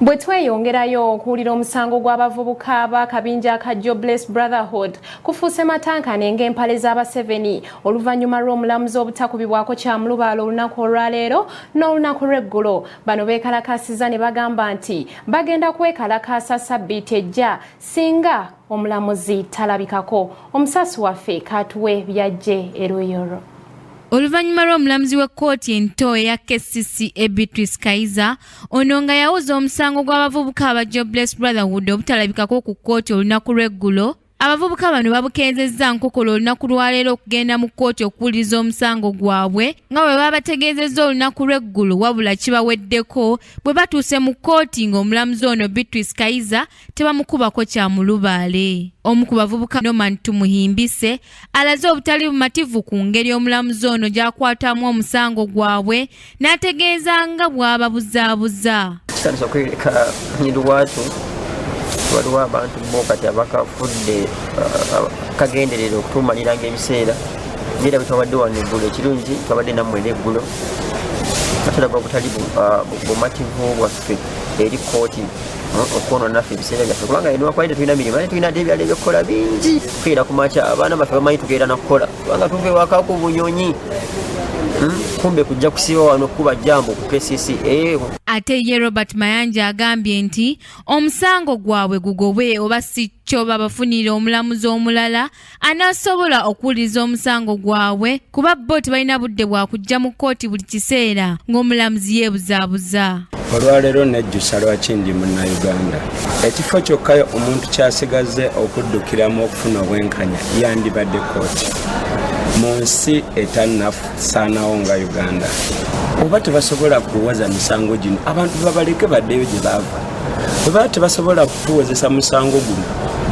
Bwe tweyongerayo okuwulira omusango gw'abavubuka b'akabinja aka Jobless Brotherhood kufuuse matankane ng'empale z'aba7 oluvannyuma lw'omulamuzi obutakubibwako kyamulubaala olunaku olwaleero n'olunaku lw'eggulo. Bano beekalakaasizza ne bagamba nti bagenda kwekalakaasa ssabbiiti ejja singa omulamuzi talabikako. Omusasi waffe kaatuwe byajje eruyooro. Oluvannyuma lw'omulamuzi w'ekkooti ento eya KCCA Beatrice Kaiza ono nga yawuza omusango gw'abavubuka aba Jobless Brotherhood obutalabikako ku kkooti olunaku lw'eggulo. Abavubuka bano babukenzezza nkokola olunaku lwaleero okugenda mu kkooti okuwuliriza omusango gwabwe nga bwe babategeezezza olunaku lw'eggulo wabula kibaweddeko bwe batuuse mu kkooti ng'omulamuzi ono Beatrice Kaiza tebamukubako kyamulubaale. Omu ku bavubuka Norman Tumuhimbise alaze obutali bumativu ku ngeri omulamuzi ono gy'akwatamu omusango gwabwe n'ategeeza nga bw'ababuzaabuza. Waliwo abantu bo kati abakafudde kagenderera okutumaliranga ebiseera ngera bwetwabadde wano eggulo ekirungi twabadde nammwe n'eggulo atulaga obutali bumativu bwaffe eri kooti okwonoona naffe ebiseera byaffe kubanga enwakwalide tulina mirimu ate tulina ebyala ebyokukola bingi tukeera ku makya abaana baffe bamanyi tugeera nakukola kubanga tuve wakaku bunyonyi kumbe kujja kusiba wano kuba jambo ku KCCA. Ate ye Robert Mayanja agambye nti omusango gwabwe gugobwe oba si kyo babafunira omulamuzi omulala anaasobola okuwuliriza omusango gwabwe kuba bo tebalina budde bwa kujja mu kkooti buli kiseera ng'omulamuzi yeebuzaabuza. Olwaleero nejjusa lwaki ndi munnayuganda ekifo kyokka omuntu kyasigaze okuddukiramu okufuna obwenkanya yandibadde kkooti mu nsi etannasaanawo nga Uganda. Oba tebasobola kuwoza misango gino abantu babaleke baddeyo gye baava. Oba tebasobola kutuwozesa musango guno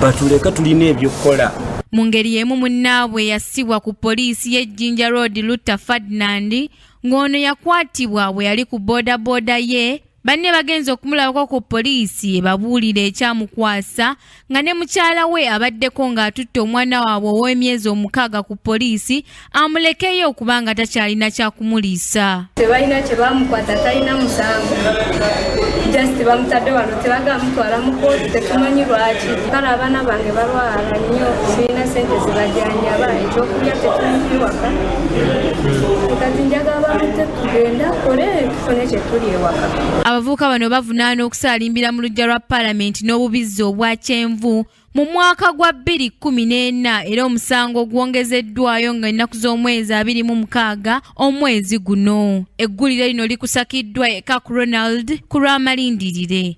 batuleke tulina ebyokukola. Mu ngeri y'emu munnaabwe yassibwa ku poliisi y'Ejjinja Road Luther Ferdinand ng'ono yakwatibwa bwe yali ku boodabooda ye. Banne bagenza okumulabako ku poliisi babuulira ekyamukwasa nga ne mukyala we abaddeko ng'atutte omwana waabwe ow'emyezi 6 ku poliisi amulekeyo okubanga takyalina kyakumuliisa. Tebalina kye bamukwata talina musango. Just bamutadde wano tebaga mutwala mu kkooti tetumanyi lwaki. Kale abaana bange balwala nnyo sirina sente zibajjanjaba ekyokulya tetuliwaka. Kati njagala bamute tugenda kole tufune kye tuli ewaka. Abavubuka bano bavunaana okusaalimbira mu luggya lwa Paalamenti n'obubizzi obwa kyenvu mu mwaka gwa 2014 era omusango gwongezeddwayo nga ennaku z'omwezi 26 omwezi guno. Eggulire lino likusakiddwa Eka Ronald ku lw'amalindirire.